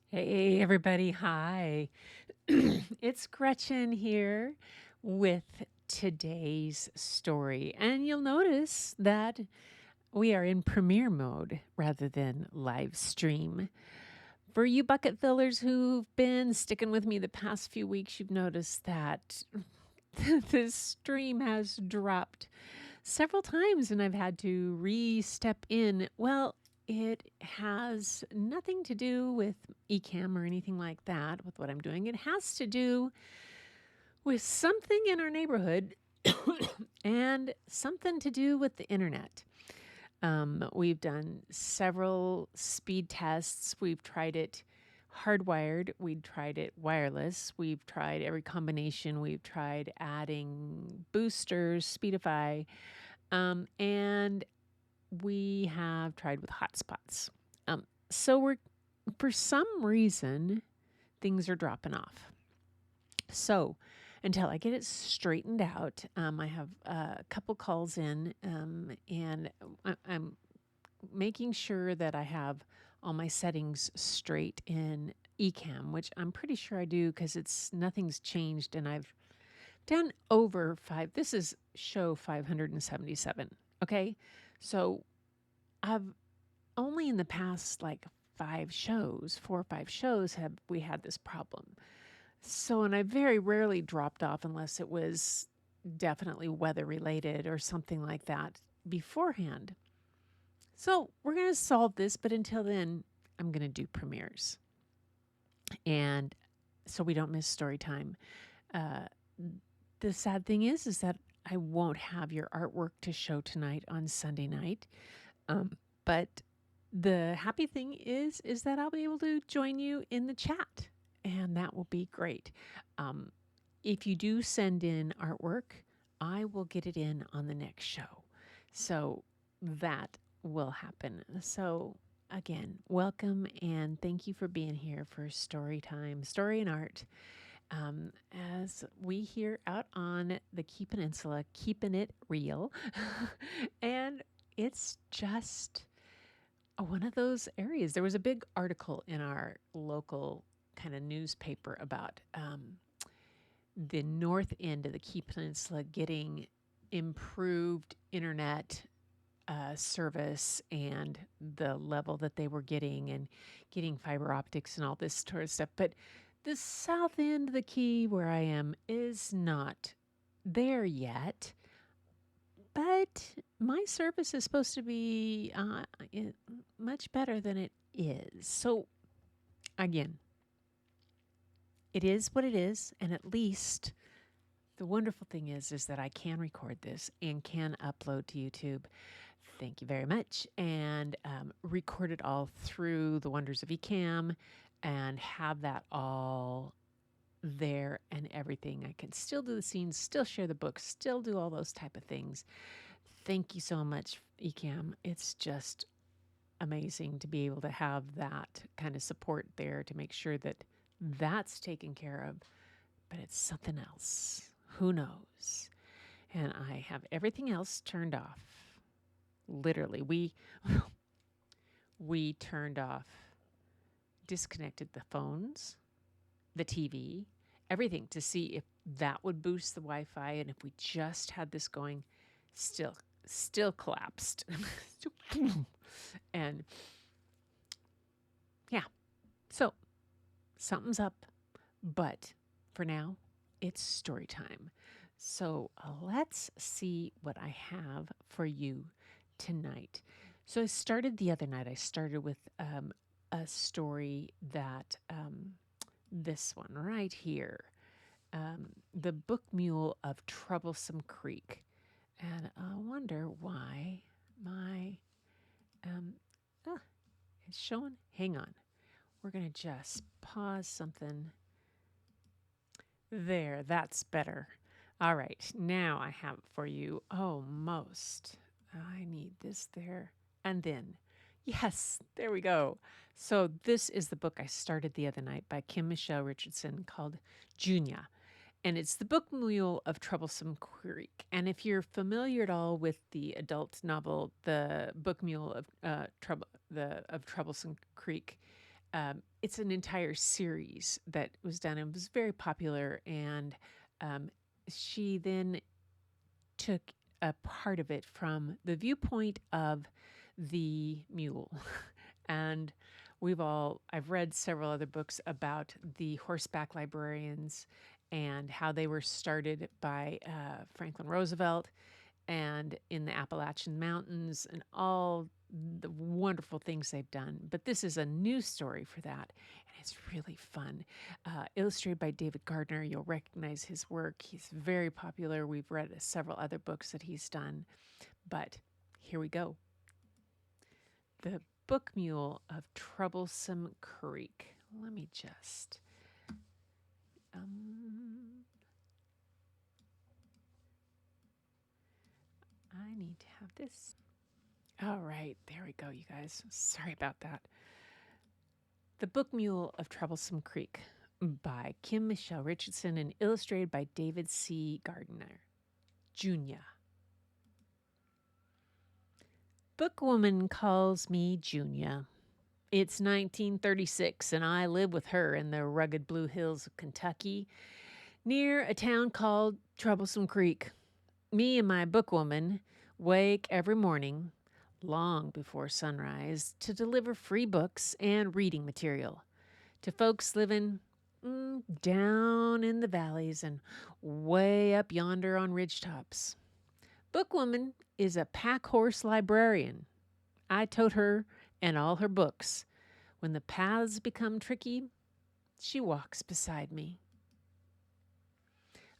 Hey, everybody. Hi. It's Gretchen here with today's story. And you'll notice that we are in premiere mode rather than live stream. For you bucket fillers who've been sticking with me the past few weeks, you've noticed that this stream has dropped several times and I've had to re-step in. Well, it has nothing to do with eCam or anything like that with what I'm doing. It has to do with something in our neighborhood and something to do with the internet. We've done several speed tests. We've tried it hardwired. We've tried it wireless. We've tried every combination. We've tried adding boosters, Speedify, and we have tried with hotspots. So we're for some reason things are dropping off. So until I get it straightened out, I have a couple calls in, and I'm making sure that I have all my settings straight in eCam, which I'm pretty sure I do because nothing's changed, and I've done over five. This is show 577. Okay, so I've only in the past like 4 or 5 shows have we had this problem. So, and I very rarely dropped off unless it was definitely weather related or something like that beforehand. So, we're going to solve this, but until then, I'm going to do premieres. And so we don't miss story time. Uh, the sad thing is that I won't have your artwork to show tonight on Sunday night. But the happy thing is that I'll be able to join you in the chat, and that will be great. If you do send in artwork, I will get it in on the next show. So that will happen. So again, welcome and thank you for being here for story time, story and art. As we here out on the Key Peninsula, keeping it real. And it's just one of those areas. There was a big article in our local kind of newspaper about the north end of the Key Peninsula getting improved internet service and the level that they were getting and getting fiber optics and all this sort of stuff. But the south end of the Key, where I am, is not there yet. But my service is supposed to be much better than it is. So, again, it is what it is. And at least the wonderful thing is that I can record this and can upload to YouTube. Thank you very much. And record it all through the wonders of eCam and have that all there and everything. I can still do the scenes, still share the books, still do all those type of things. Thank you so much, eCam. It's just amazing to be able to have that kind of support there to make sure that that's taken care of. But it's something else. Who knows? And I have everything else turned off. Literally, we turned off, disconnected the phones, the TV, everything to see if that would boost the Wi-Fi. And if we just had this going, still collapsed. And yeah, so something's up. But for now, it's story time. So let's see what I have for you tonight. So I started the other night. I started with a story that this one right here, the book mule of Troublesome Creek. And I wonder why my ah, it's showing. Hang on. We're going to just pause something. There, that's better. All right, now I have for you almost. I need this there. And then, yes, there we go. So, this is the book I started the other night by Kim Michelle Richardson called Junia. And it's the book mule of Troublesome Creek. And if you're familiar at all with the adult novel, The Book Mule of Troublesome Creek, It's an entire series that was done and was very popular. And she then took a part of it from the viewpoint of the mule. And I've read several other books about the horseback librarians and how they were started by Franklin Roosevelt and in the Appalachian Mountains and all the wonderful things they've done. But this is a new story for that, and it's really fun. Illustrated by David Gardner. You'll recognize his work. He's very popular. We've read several other books that he's done. But here we go. The Book Mule of Troublesome Creek. Let me just... I need to have this. All right, there we go, you guys. Sorry about that. The Book Mule of Troublesome Creek by Kim Michelle Richardson and illustrated by David C. Gardner, Jr. Bookwoman calls me Junior. It's 1936, and I live with her in the rugged blue hills of Kentucky, near a town called Troublesome Creek. Me and my bookwoman wake every morning, long before sunrise, to deliver free books and reading material to folks living down in the valleys and way up yonder on ridgetops. Bookwoman is a pack horse librarian. I tote her and all her books. When the paths become tricky, she walks beside me.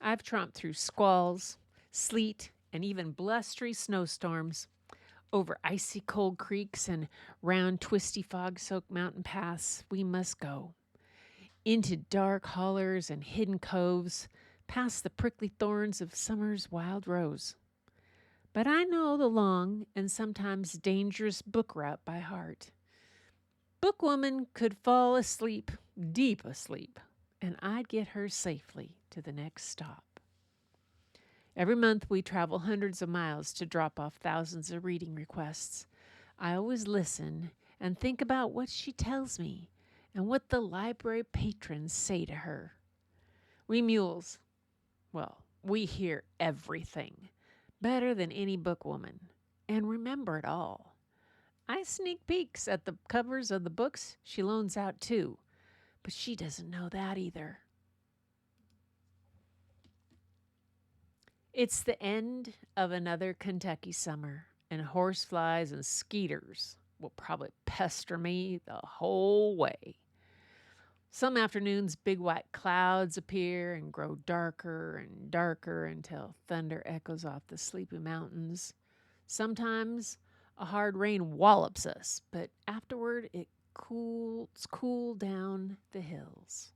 I've tromped through squalls, sleet, and even blustery snowstorms, over icy cold creeks and round twisty fog-soaked mountain paths we must go, into dark hollers and hidden coves, past the prickly thorns of summer's wild rose. But I know the long and sometimes dangerous book route by heart. Bookwoman could fall asleep, deep asleep, and I'd get her safely to the next stop. Every month we travel hundreds of miles to drop off thousands of reading requests. I always listen and think about what she tells me and what the library patrons say to her. We mules, well, we hear everything better than any bookwoman and remember it all. I sneak peeks at the covers of the books she loans out too, but she doesn't know that either. It's the end of another Kentucky summer, and horseflies and skeeters will probably pester me the whole way. Some afternoons, big white clouds appear and grow darker and darker until thunder echoes off the sleepy mountains. Sometimes a hard rain wallops us, but afterward it cool down the hills.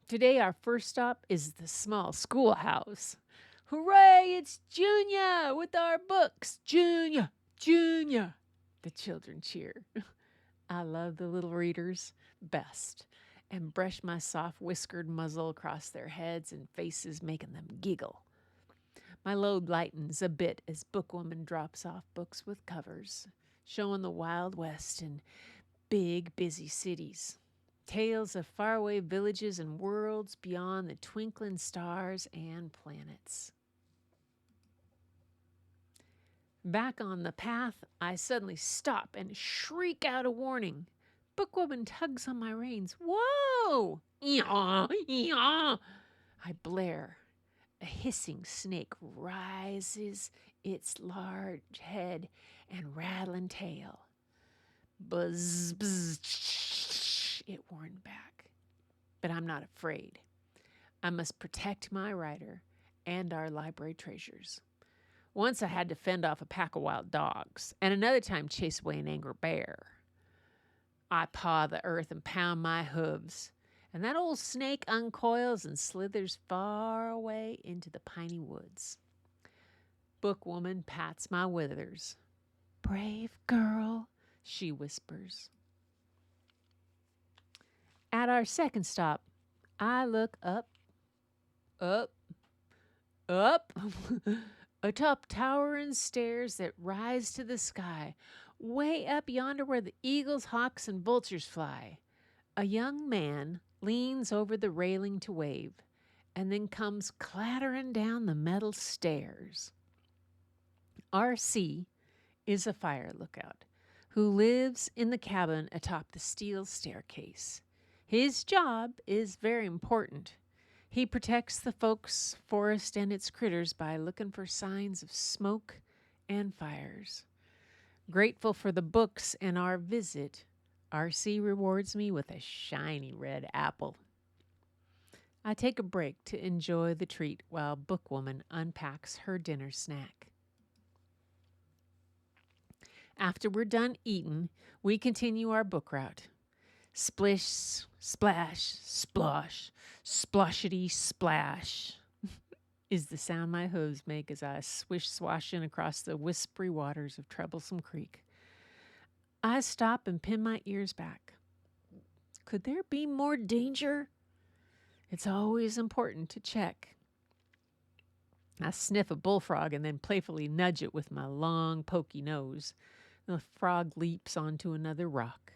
Today our first stop is the small schoolhouse. Hooray, it's Junior with our books. Junior, Junior, the children cheer. I love the little readers best and brush my soft whiskered muzzle across their heads and faces, making them giggle. My load lightens a bit as Bookwoman drops off books with covers, showing the Wild West and big, busy cities. Tales of faraway villages and worlds beyond the twinkling stars and planets. Back on the path, I suddenly stop and shriek out a warning. Bookwoman tugs on my reins. Whoa! Yaw! Yaw! I blare. A hissing snake rises its large head and rattling tail. Buzz, buzz, it warned back. But I'm not afraid. I must protect my rider and our library treasures. Once I had to fend off a pack of wild dogs, and another time chase away an angry bear. I paw the earth and pound my hooves, and that old snake uncoils and slithers far away into the piney woods. Bookwoman pats my withers. Brave girl, she whispers. At our second stop, I look up, atop towering stairs that rise to the sky. Way up yonder where the eagles, hawks, and vultures fly, a young man leans over the railing to wave and then comes clattering down the metal stairs. R.C. is a fire lookout who lives in the cabin atop the steel staircase. His job is very important. He protects the folks' forest and its critters by looking for signs of smoke and fires. Grateful for the books and our visit, R.C. rewards me with a shiny red apple. I take a break to enjoy the treat while Bookwoman unpacks her dinner snack. After we're done eating, we continue our book route. Splish, splash, splosh, sploshity, splash is the sound my hooves make as I swish swashing across the whispery waters of Troublesome Creek. I stop and pin my ears back. Could there be more danger? It's always important to check. I sniff a bullfrog and then playfully nudge it with my long, pokey nose. The frog leaps onto another rock.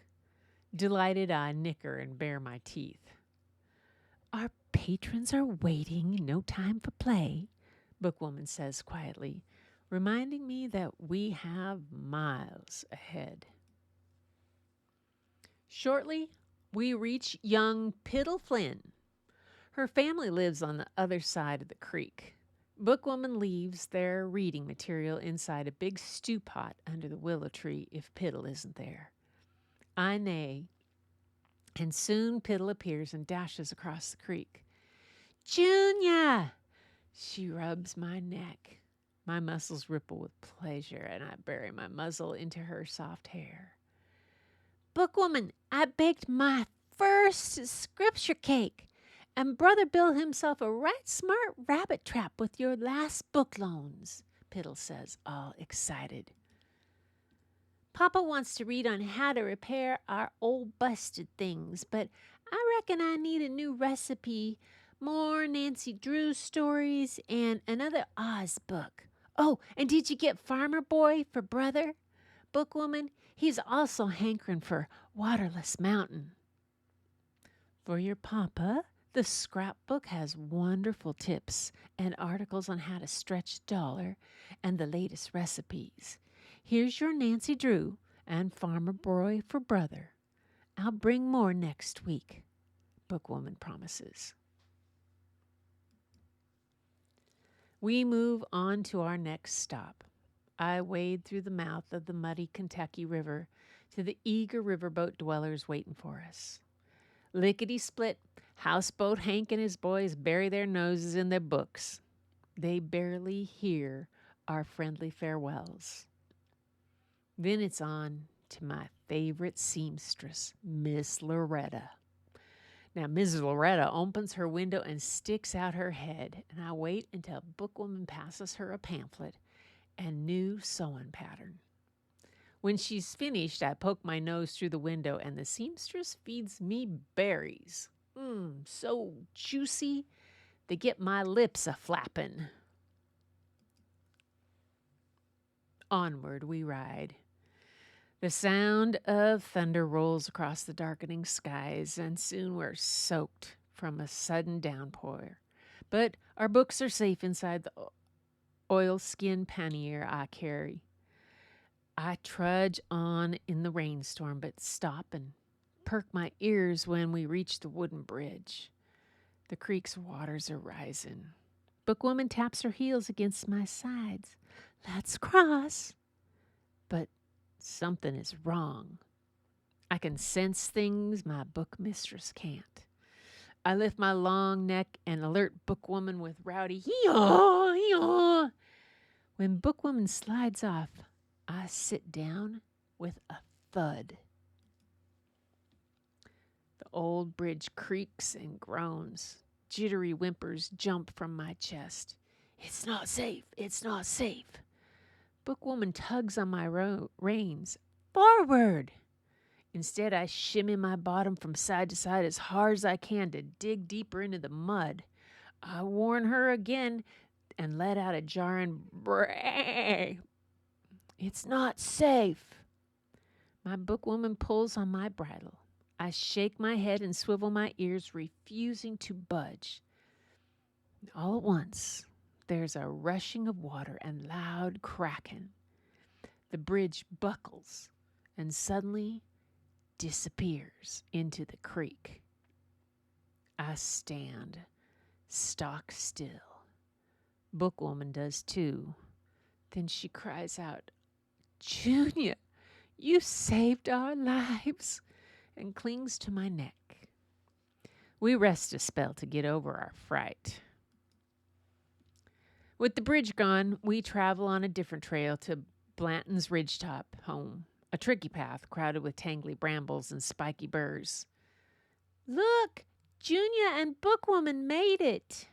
Delighted, I nicker and bare my teeth. Our patrons are waiting, no time for play, Bookwoman says quietly, reminding me that we have miles ahead. Shortly, we reach young Piddle Flynn. Her family lives on the other side of the creek. Bookwoman leaves their reading material inside a big stew pot under the willow tree if Piddle isn't there. I neigh, and soon Piddle appears and dashes across the creek. Junior! She rubs my neck. My muscles ripple with pleasure, and I bury my muzzle into her soft hair. Bookwoman, I baked my first scripture cake, and Brother built himself a right smart rabbit trap with your last book loans, Piddle says, all excited. Papa wants to read on how to repair our old busted things, but I reckon I need a new recipe, more Nancy Drew stories, and another Oz book. Oh, and did you get Farmer Boy for Brother? Bookwoman, he's also hankering for Waterless Mountain. For your papa, the scrapbook has wonderful tips and articles on how to stretch a dollar and the latest recipes. Here's your Nancy Drew and Farmer Boy for Brother. I'll bring more next week, Bookwoman promises. We move on to our next stop. I wade through the mouth of the muddy Kentucky River to the eager riverboat dwellers waiting for us. Lickety-split, Houseboat Hank and his boys bury their noses in their books. They barely hear our friendly farewells. Then it's on to my favorite seamstress, Miss Loretta. Now, Mrs. Loretta opens her window and sticks out her head, and I wait until Bookwoman passes her a pamphlet and new sewing pattern. When she's finished, I poke my nose through the window, and the seamstress feeds me berries. So juicy, they get my lips a-flapping. Onward we ride. The sound of thunder rolls across the darkening skies, and soon we're soaked from a sudden downpour. But our books are safe inside the oilskin pannier I carry. I trudge on in the rainstorm, but stop and perk my ears when we reach the wooden bridge. The creek's waters are rising. Bookwoman taps her heels against my sides. Let's cross. But something is wrong. I can sense things my book mistress can't. I lift my long neck and alert Bookwoman with rowdy hee-haw, hee-haw. When Bookwoman slides off, I sit down with a thud. The old bridge creaks and groans. Jittery whimpers jump from my chest. It's not safe. It's not safe. Bookwoman tugs on my reins. Forward! Instead, I shimmy my bottom from side to side as hard as I can to dig deeper into the mud. I warn her again and let out a jarring bray. It's not safe. My bookwoman pulls on my bridle. I shake my head and swivel my ears, refusing to budge. All at once, there's a rushing of water and loud cracking. The bridge buckles and suddenly disappears into the creek. I stand, stock still. Bookwoman does too. Then she cries out, "Junior, you saved our lives," and clings to my neck. We rest a spell to get over our fright. With the bridge gone, we travel on a different trail to Blanton's ridgetop home, a tricky path crowded with tangly brambles and spiky burrs. "Look, Junior and Bookwoman made it."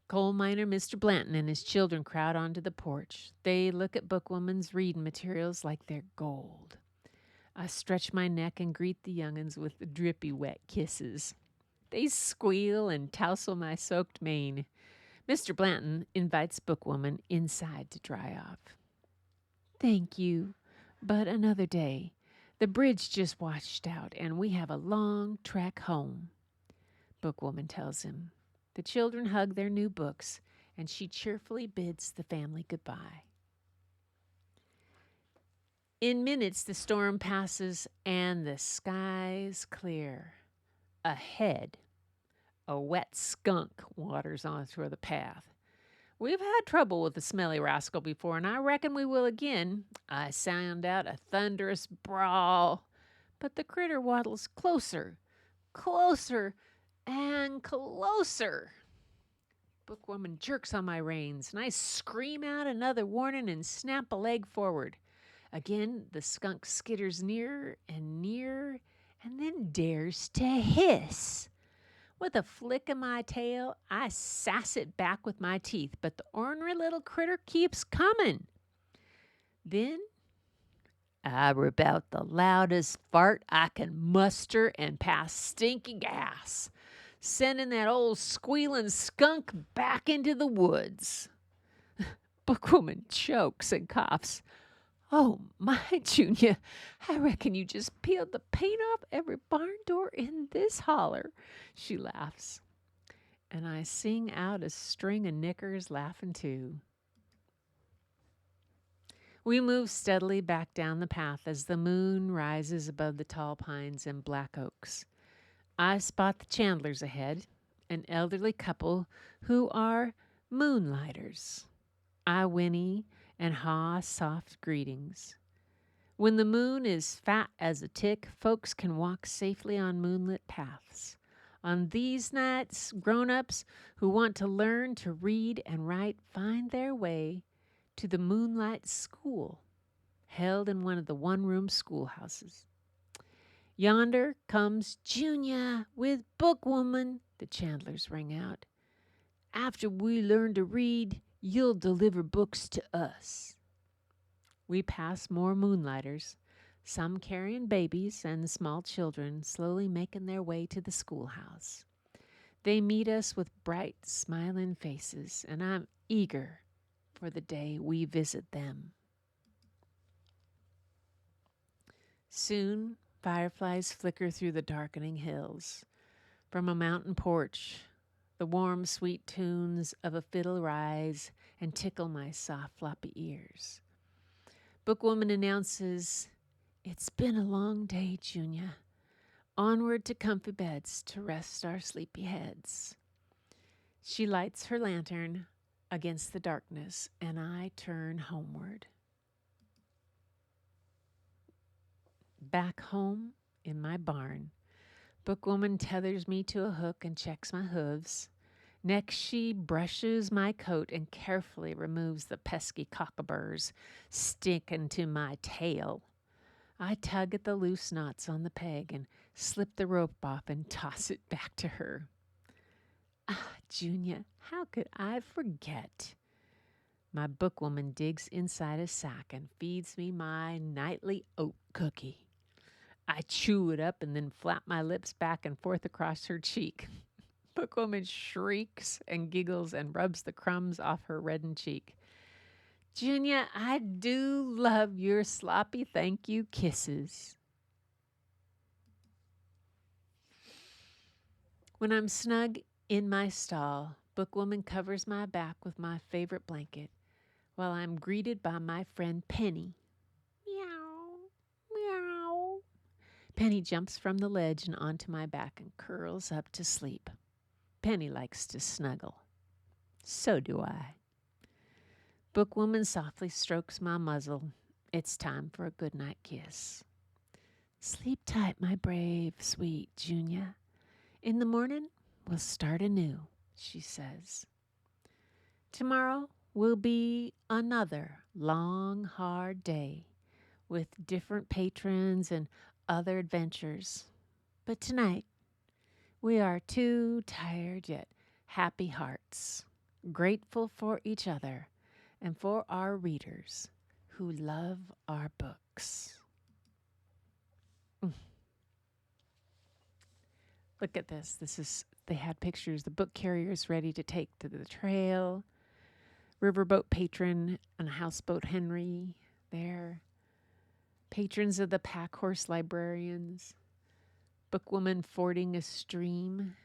Coal miner Mr. Blanton and his children crowd onto the porch. They look at Bookwoman's reading materials like they're gold. I stretch my neck and greet the young'uns with drippy wet kisses. They squeal and tousle my soaked mane. Mr. Blanton invites Bookwoman inside to dry off. "Thank you, but another day. The bridge just washed out, and we have a long trek home," Bookwoman tells him. The children hug their new books, and she cheerfully bids the family goodbye. In minutes, the storm passes, and the sky's clear. Ahead, a wet skunk waters onto the path. We've had trouble with the smelly rascal before, and I reckon we will again. I sound out a thunderous brawl, but the critter waddles closer, and closer. Bookwoman jerks on my reins, and I scream out another warning and snap a leg forward. Again, the skunk skitters nearer, and then dares to hiss. With a flick of my tail, I sass it back with my teeth, but the ornery little critter keeps coming. Then I rip out the loudest fart I can muster and pass stinky gas, sending that old squealing skunk back into the woods. Bookwoman chokes and coughs. "Oh, my, Junior, I reckon you just peeled the paint off every barn door in this holler," she laughs. And I sing out a string of knickers laughing too. We move steadily back down the path as the moon rises above the tall pines and black oaks. I spot the Chandlers ahead, an elderly couple who are moonlighters. I whinny and haw soft greetings. When the moon is fat as a tick, folks can walk safely on moonlit paths. On these nights, grown-ups who want to learn to read and write find their way to the Moonlight School, held in one of the one-room schoolhouses. Yonder comes Junior with Bookwoman, the Chandlers ring out. "After we learn to read, you'll deliver books to us." We pass more moonlighters, some carrying babies and small children slowly making their way to the schoolhouse. They meet us with bright, smiling faces, and I'm eager for the day we visit them. Soon, fireflies flicker through the darkening hills. From a mountain porch, the warm, sweet tunes of a fiddle rise and tickle my soft, floppy ears. Bookwoman announces, "It's been a long day, Junior. Onward to comfy beds to rest our sleepy heads." She lights her lantern against the darkness, and I turn homeward. Back home in my barn, Bookwoman tethers me to a hook and checks my hooves. Next, she brushes my coat and carefully removes the pesky cockaburs sticking to my tail. I tug at the loose knots on the peg and slip the rope off and toss it back to her. "Ah, Junior, how could I forget?" My bookwoman digs inside a sack and feeds me my nightly oat cookie. I chew it up and then flap my lips back and forth across her cheek. Bookwoman shrieks and giggles and rubs the crumbs off her reddened cheek. Junior, I do love your sloppy thank you kisses. When I'm snug in my stall, Bookwoman covers my back with my favorite blanket while I'm greeted by my friend Penny. Meow, meow. Penny jumps from the ledge and onto my back and curls up to sleep. Penny likes to snuggle. So do I. Bookwoman softly strokes my muzzle. It's time for a goodnight kiss. Sleep tight, my brave, sweet Junior. In the morning, we'll start anew, she says. Tomorrow will be another long, hard day with different patrons and other adventures. But tonight, we are two tired yet happy hearts, grateful for each other and for our readers who love our books. Look at this. They had pictures. The book carriers ready to take to the trail. Riverboat patron and houseboat Henry there. Patrons of the pack horse librarians. Bookwoman fording a stream.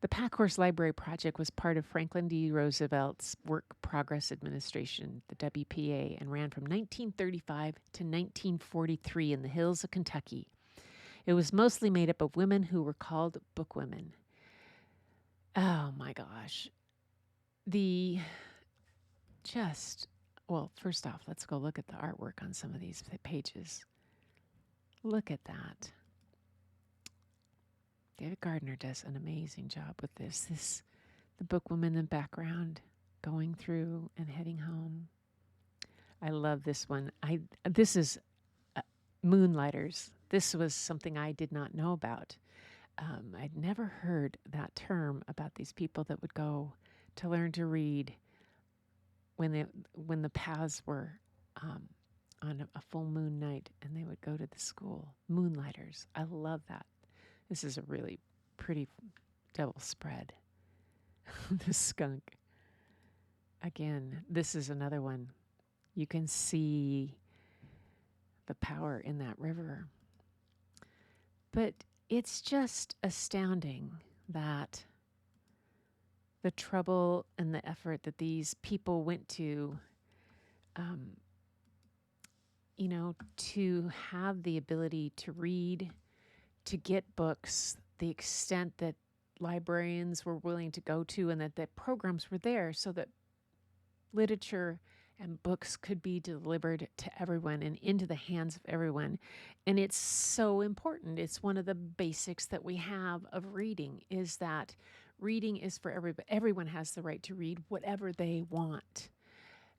The Pack Horse Library Project was part of Franklin D. Roosevelt's Work Progress Administration, the WPA, and ran from 1935 to 1943 in the hills of Kentucky. It was mostly made up of women who were called bookwomen. Oh my gosh. First off, let's go look at the artwork on some of these pages. Look at that. David Gardner does an amazing job with this. The bookwoman in the background going through and heading home. I love this one. This is Moonlighters. This was something I did not know about. I'd never heard that term about these people that would go to learn to read when the paths were on a full moon night, and they would go to the school. Moonlighters. I love that. This is a really pretty double spread. The skunk. Again, this is another one. You can see the power in that river. But it's just astounding that the trouble and the effort that these people went to, to have the ability to read, to get books, the extent that librarians were willing to go to, and that the programs were there so that literature and books could be delivered to everyone and into the hands of everyone. And it's so important. It's one of the basics that we have of reading, is that reading is for everybody. Everyone has the right to read whatever they want.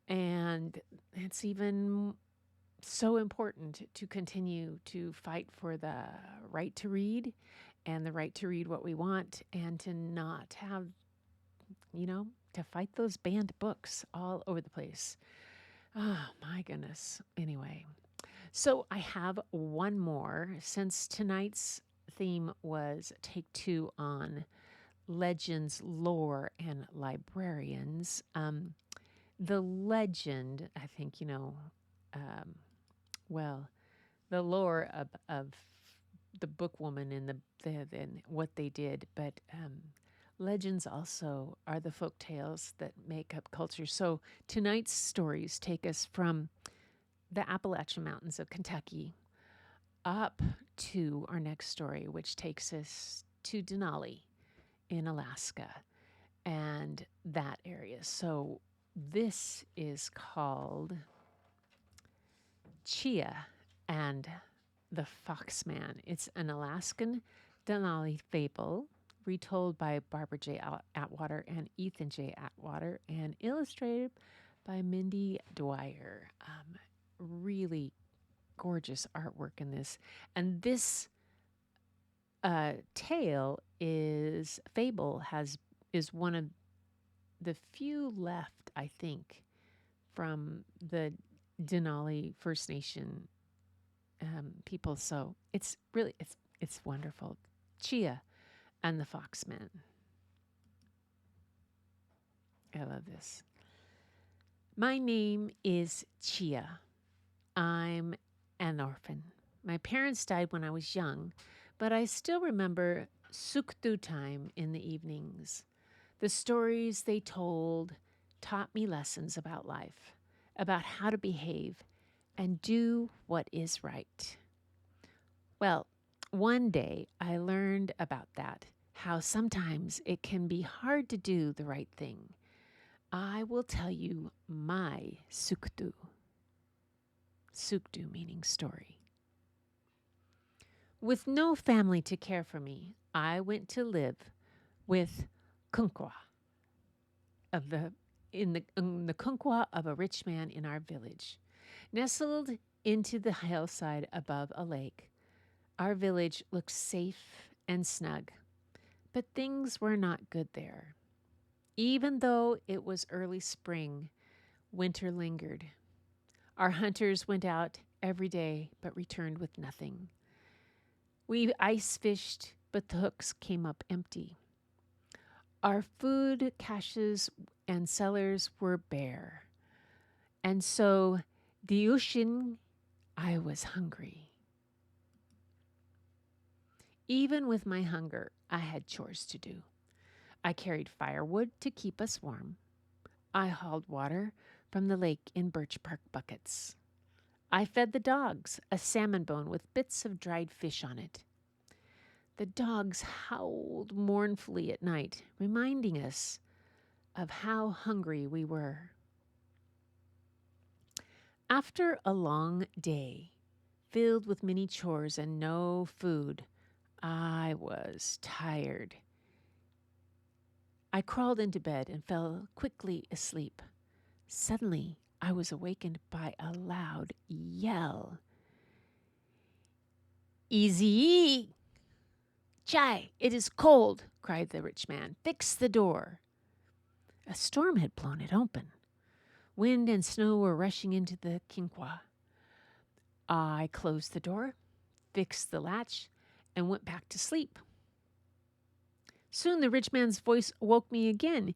And it's even so important to continue to fight for the right to read and the right to read what we want, and to not have, to fight those banned books all over the place. Oh, my goodness. Anyway, so I have one more. Since tonight's theme was take two on legends, lore, and librarians, the legend, I think, the lore of the bookwoman and and what they did, but legends also are the folk tales that make up culture. So tonight's stories take us from the Appalachian Mountains of Kentucky up to our next story, which takes us to Denali in Alaska and that area. So this is called Chia and the Foxman. It's an Alaskan Denali fable retold by Barbara J. Atwater and Ethan J. Atwater and illustrated by Mindy Dwyer. Really gorgeous artwork in this. And this fable is one of the few left, I think, from the Denali First Nation people. So it's really, it's wonderful. Chia and the Foxman. I love this. My name is Chia. I'm an orphan. My parents died when I was young, but I still remember suktu time in the evenings. The stories they told taught me lessons about life, about how to behave and do what is right. Well, one day I learned about that, how sometimes it can be hard to do the right thing. I will tell you my suktu. Suktu meaning story. With no family to care for me, I went to live with kunkwa in the kunkwa of a rich man in our village. Nestled into the hillside above a lake, our village looked safe and snug, but things were not good there. Even though it was early spring, winter lingered. Our hunters went out every day but returned with nothing. We ice fished, but the hooks came up empty. Our food caches and cellars were bare. And so, Diushin, I was hungry. Even with my hunger, I had chores to do. I carried firewood to keep us warm. I hauled water from the lake in birch bark buckets. I fed the dogs a salmon bone with bits of dried fish on it. The dogs howled mournfully at night, reminding us of how hungry we were. After a long day, filled with many chores and no food, I was tired. I crawled into bed and fell quickly asleep. Suddenly, I was awakened by a loud yell. "Easy! Chai, it is cold," cried the rich man. "Fix the door." A storm had blown it open. Wind and snow were rushing into the kinkwa. I closed the door, fixed the latch, and went back to sleep. Soon the rich man's voice woke me again.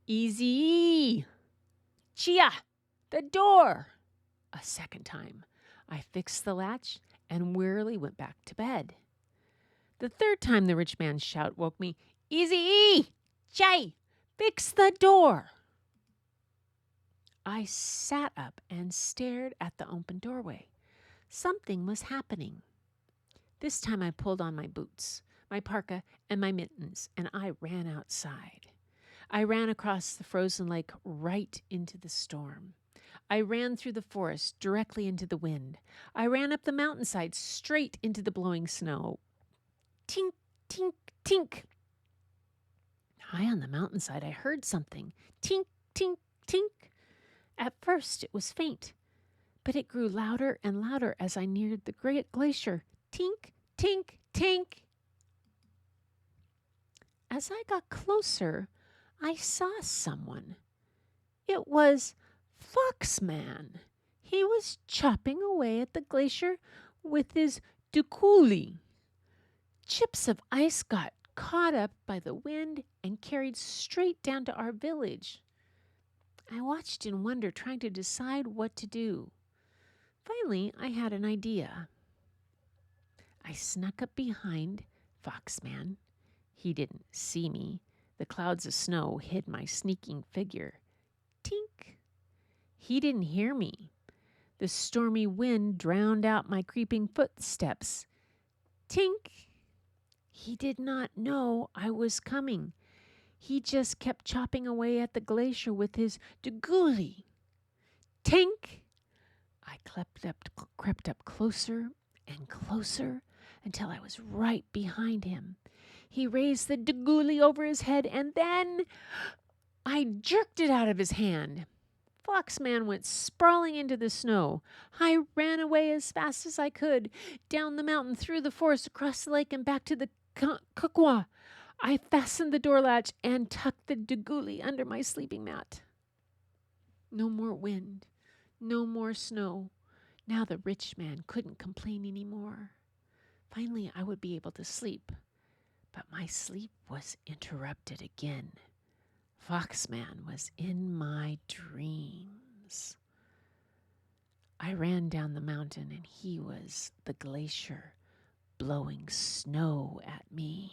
"Easy! Chia! The door!" A second time. I fixed the latch and wearily went back to bed. The third time the rich man's shout woke me. "Easy! Chai! Fix the door!" I sat up and stared at the open doorway. Something was happening. This time I pulled on my boots, my parka, and my mittens, and I ran outside. I ran across the frozen lake right into the storm. I ran through the forest directly into the wind. I ran up the mountainside straight into the blowing snow. Tink, tink, tink. High on the mountainside, I heard something. Tink, tink, tink. At first, it was faint, but it grew louder and louder as I neared the great glacier. Tink, tink, tink. As I got closer, I saw someone. It was Foxman. He was chopping away at the glacier with his dukuli. Chips of ice got caught up by the wind and carried straight down to our village. I watched in wonder, trying to decide what to do. Finally, I had an idea. I snuck up behind Foxman. He didn't see me. The clouds of snow hid my sneaking figure. Tink! He didn't hear me. The stormy wind drowned out my creeping footsteps. Tink! He did not know I was coming. He just kept chopping away at the glacier with his duguli. Tink! I crept up closer and closer until I was right behind him. He raised the duguli over his head, and then I jerked it out of his hand. Foxman went sprawling into the snow. I ran away as fast as I could, down the mountain, through the forest, across the lake, and back to the kukwa. I fastened the door latch and tucked the duguli under my sleeping mat. No more wind, no more snow. Now the rich man couldn't complain any more. Finally, I would be able to sleep. But my sleep was interrupted again. Foxman was in my dreams. I ran down the mountain and he was the glacier blowing snow at me.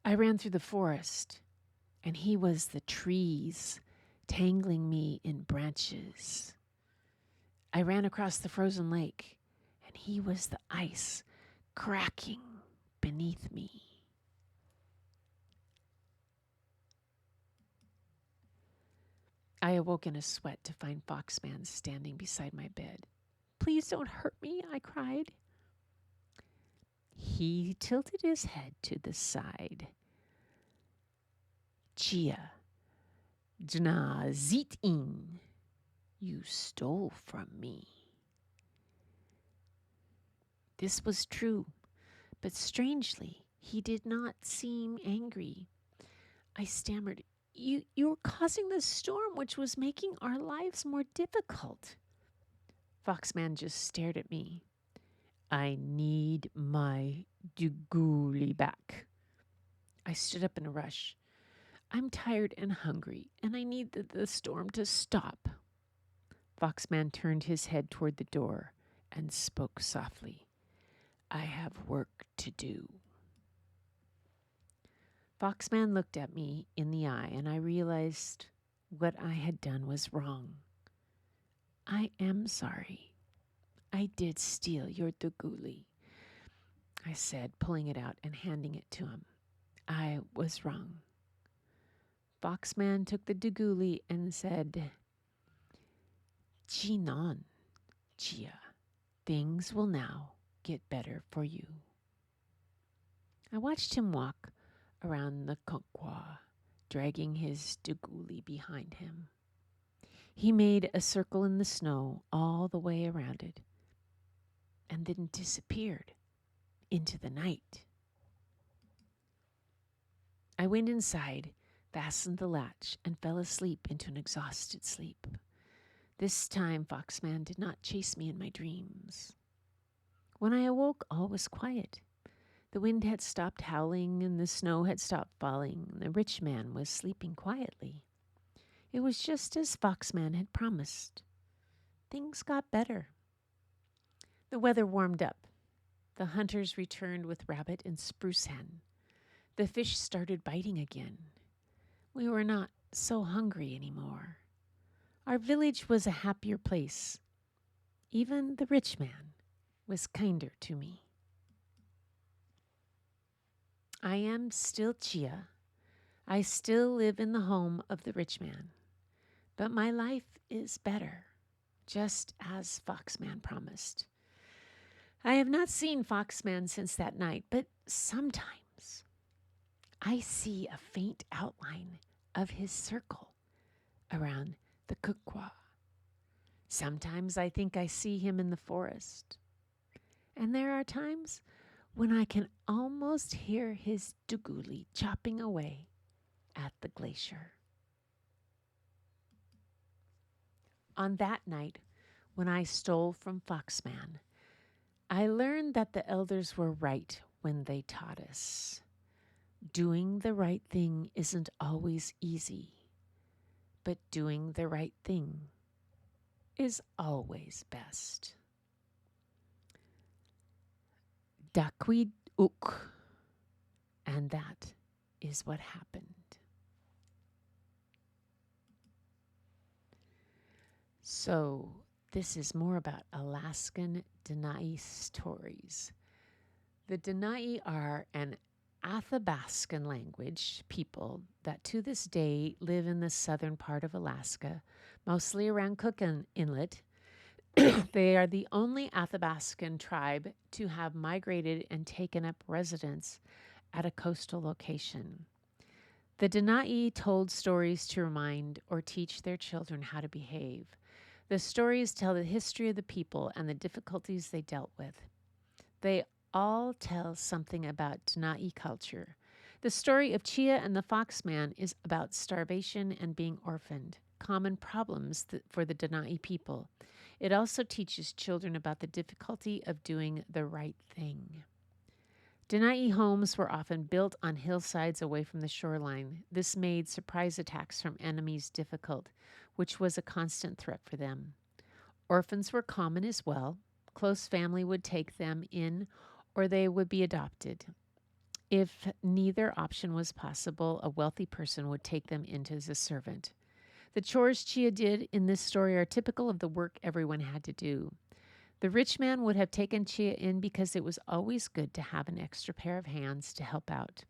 I ran through the forest and he was the trees tangling me in branches. I ran across the frozen lake and he was the ice cracking beneath me. I awoke in a sweat to find Foxman standing beside my bed. "Please don't hurt me," I cried. He tilted his head to the side. "Chia, dna zit in. You stole from me." This was true, but strangely, he did not seem angry. I stammered, You were causing the storm, which was making our lives more difficult." Foxman just stared at me. "I need my duguli back." I stood up in a rush. "I'm tired and hungry, and I need the storm to stop." Foxman turned his head toward the door and spoke softly. "I have work to do." Foxman looked at me in the eye, and I realized what I had done was wrong. "I am sorry. I did steal your duguli," I said, pulling it out and handing it to him. "I was wrong." Foxman took the duguli and said, "Jinan, Chia, things will now get better for you." I watched him walk around the Kokwa, dragging his duguli behind him. He made a circle in the snow all the way around it, and then disappeared into the night. I went inside, fastened the latch, and fell asleep into an exhausted sleep. This time, Foxman did not chase me in my dreams. When I awoke, all was quiet. The wind had stopped howling and the snow had stopped falling. The rich man was sleeping quietly. It was just as Foxman had promised. Things got better. The weather warmed up. The hunters returned with rabbit and spruce hen. The fish started biting again. We were not so hungry anymore. Our village was a happier place. Even the rich man was kinder to me. I am still Chia. I still live in the home of the rich man. But my life is better, just as Foxman promised. I have not seen Foxman since that night, but sometimes I see a faint outline of his circle around the Kukwa. Sometimes I think I see him in the forest. And there are times when I can almost hear his duguli chopping away at the glacier. On that night, when I stole from Foxman, I learned that the elders were right when they taught us. Doing the right thing isn't always easy, but doing the right thing is always best. Dakwid uk. And that is what happened. So this is more about Alaskan Denai stories. The Denai are an Athabascan language people that to this day live in the southern part of Alaska, mostly around Cook Inlet. They are the only Athabascan tribe to have migrated and taken up residence at a coastal location. The Denai told stories to remind or teach their children how to behave. The stories tell the history of the people and the difficulties they dealt with. They all tell something about Denai culture. The story of Chia and the Foxman is about starvation and being orphaned, common problems for the Denai people. It also teaches children about the difficulty of doing the right thing. Denai homes were often built on hillsides away from the shoreline. This made surprise attacks from enemies difficult, which was a constant threat for them. Orphans were common as well. Close family would take them in or they would be adopted. If neither option was possible, a wealthy person would take them in as a servant. The chores Chia did in this story are typical of the work everyone had to do. The rich man would have taken Chia in because it was always good to have an extra pair of hands to help out.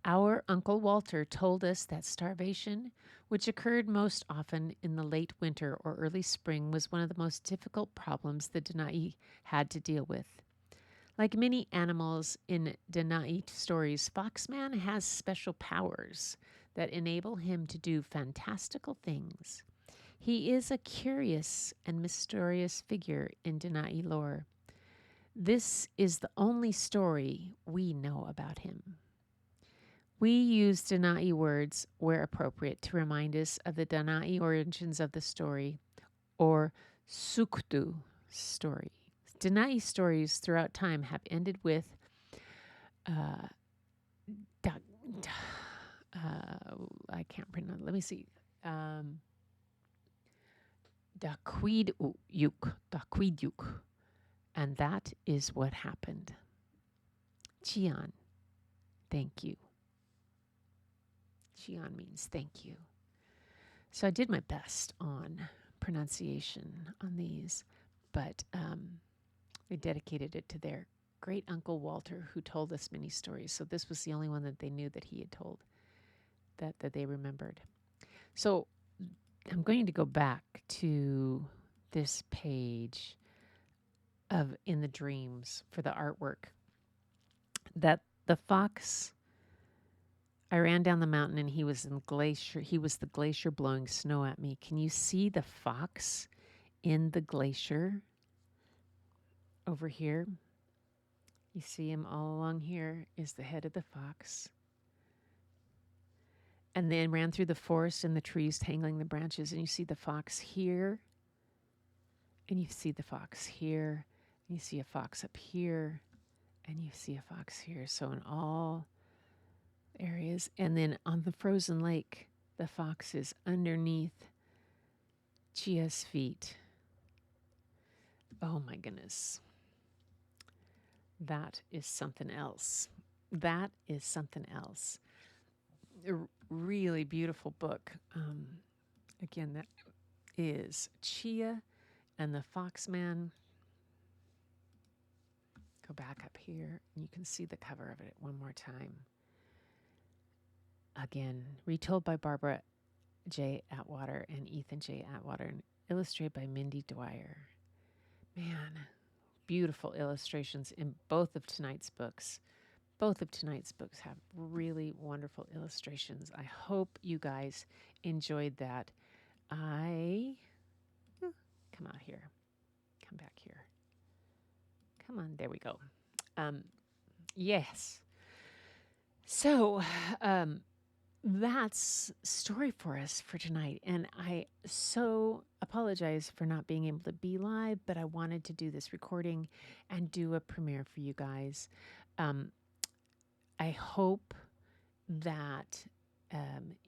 Our Uncle Walter told us that starvation, which occurred most often in the late winter or early spring, was one of the most difficult problems the Denai had to deal with. Like many animals in Denai stories, Foxman has special powers that enable him to do fantastical things. He is a curious and mysterious figure in Denai lore. This is the only story we know about him. We use Denai words where appropriate to remind us of the Denai origins of the story or Suktu story. Denai stories throughout time have ended with uh, da, I can't pronounce. Let me see. Daquiduk, and that is what happened. Chian, thank you. Chian means thank you. So I did my best on pronunciation on these, but they dedicated it to their great uncle Walter, who told us many stories. So this was the only one that they knew that he had told, that they remembered. So I'm going to go back to this page of In the Dreams for the artwork. That the fox, I ran down the mountain and he was the glacier blowing snow at me. Can you see the fox in the glacier over here? You see him all along here is the head of the fox. And then ran through the forest and the trees tangling the branches, and you see the fox here, and you see the fox here, and you see a fox up here, and you see a fox here. So in all areas, and then on the frozen lake, the fox is underneath Chia's feet. Oh my goodness. That is something else. That is something else. A really beautiful book. Again, that is Chia and the Foxman. Go back up here and you can see the cover of it one more time. Again, retold by Barbara J. Atwater and Ethan J. Atwater and illustrated by Mindy Dwyer. Man, beautiful illustrations in both of tonight's books. Both of tonight's books have really wonderful illustrations. I hope you guys enjoyed that. Come out here. Come back here. Come on, there we go. Yes. So that's story for us for tonight. And I so apologize for not being able to be live, but I wanted to do this recording and do a premiere for you guys. I hope that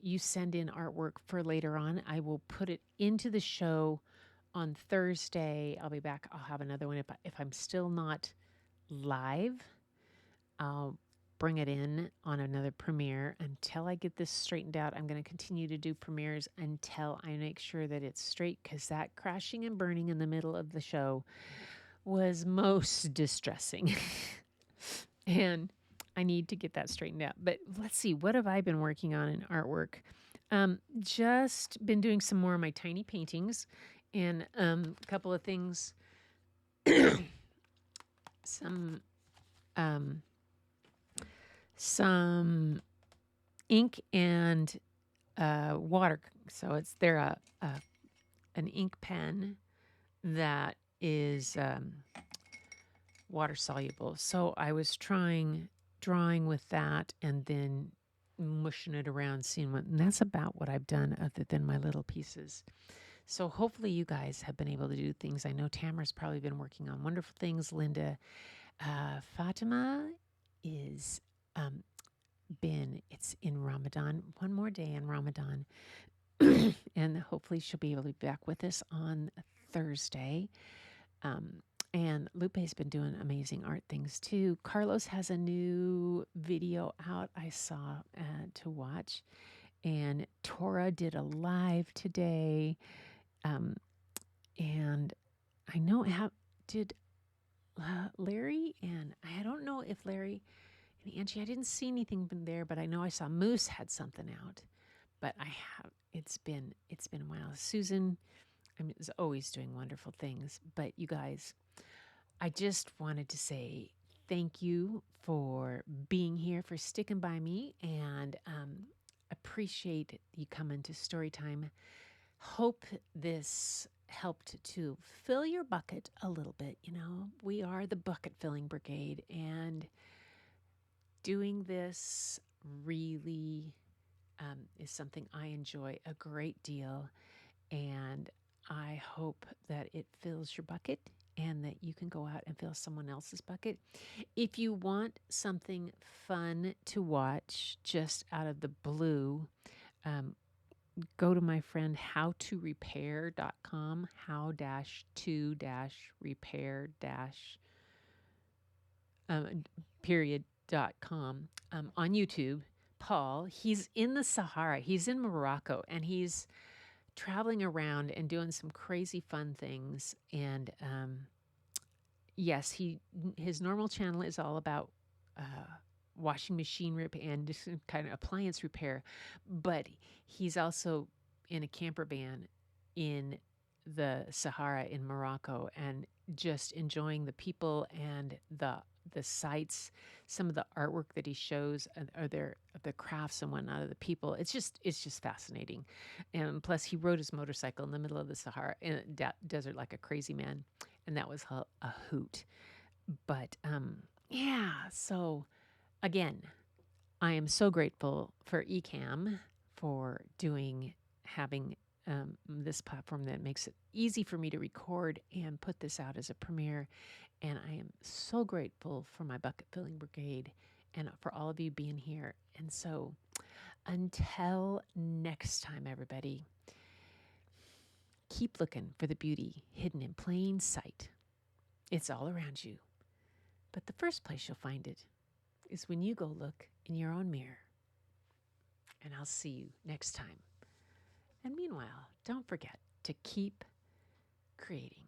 you send in artwork for later on. I will put it into the show on Thursday. I'll be back. I'll have another one. If I'm still not live, I'll bring it in on another premiere. Until I get this straightened out, I'm going to continue to do premieres until I make sure that it's straight, because that crashing and burning in the middle of the show was most distressing. And I need to get that straightened out. But let's see, what have I been working on in artwork? Just been doing some more of my tiny paintings and a couple of things. Some ink and water. So it's an ink pen that is water soluble. So I was drawing with that and then mushing it around, seeing what, and that's about what I've done other than my little pieces. So hopefully you guys have been able to do things. I know Tamara's probably been working on wonderful things. Linda, Fatima is it's in Ramadan, one more day in Ramadan. And hopefully she'll be able to be back with us on Thursday. And Lupe's been doing amazing art things too. Carlos has a new video out I saw to watch. And Tora did a live today. And I know did Larry, and I don't know if Larry and Angie, I didn't see anything from there, but I know I saw Moose had something out. But it's been a while. Susan, is always doing wonderful things. But you guys, I just wanted to say thank you for being here, for sticking by me, and appreciate you coming to Storytime. Hope this helped to fill your bucket a little bit. We are the bucket filling brigade, and doing this really is something I enjoy a great deal, and I hope that it fills your bucket and that you can go out and fill someone else's bucket. If you want something fun to watch just out of the blue, go to my friend howtorepair.com, how-to-repair- period.com on YouTube. Paul, he's in the Sahara. He's in Morocco, and he's traveling around and doing some crazy fun things. And yes, his normal channel is all about washing machine repair and just kind of appliance repair, but he's also in a camper van in the Sahara in Morocco and just enjoying the people and the sights, some of the artwork that he shows, are there the crafts and whatnot of the people. It's just fascinating. And plus, he rode his motorcycle in the middle of the Sahara in a desert like a crazy man, and that was a hoot. But yeah, so again, I am so grateful for Ecamm for having this platform that makes it easy for me to record and put this out as a premiere. And I am so grateful for my bucket filling brigade and for all of you being here. And so until next time, everybody, keep looking for the beauty hidden in plain sight. It's all around you. But the first place you'll find it is when you go look in your own mirror. And I'll see you next time. And meanwhile, don't forget to keep creating.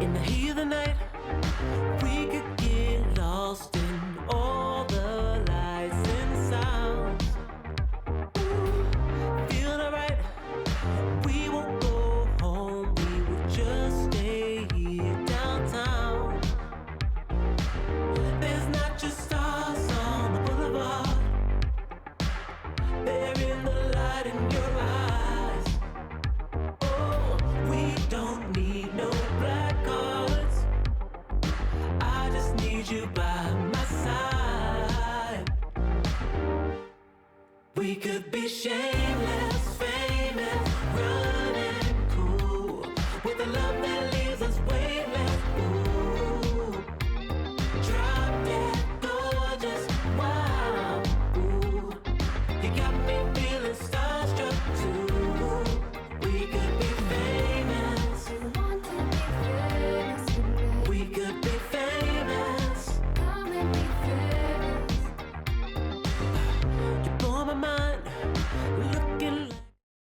In the heat of the night, we could get lost in all the lights and sounds. Ooh, feeling alright. We won't go home, we will just stay here downtown. There's not just stars on the boulevard. They're in the light in your eyes. Oh, we don't need no black cards. I just need you by my side. We could be shameless.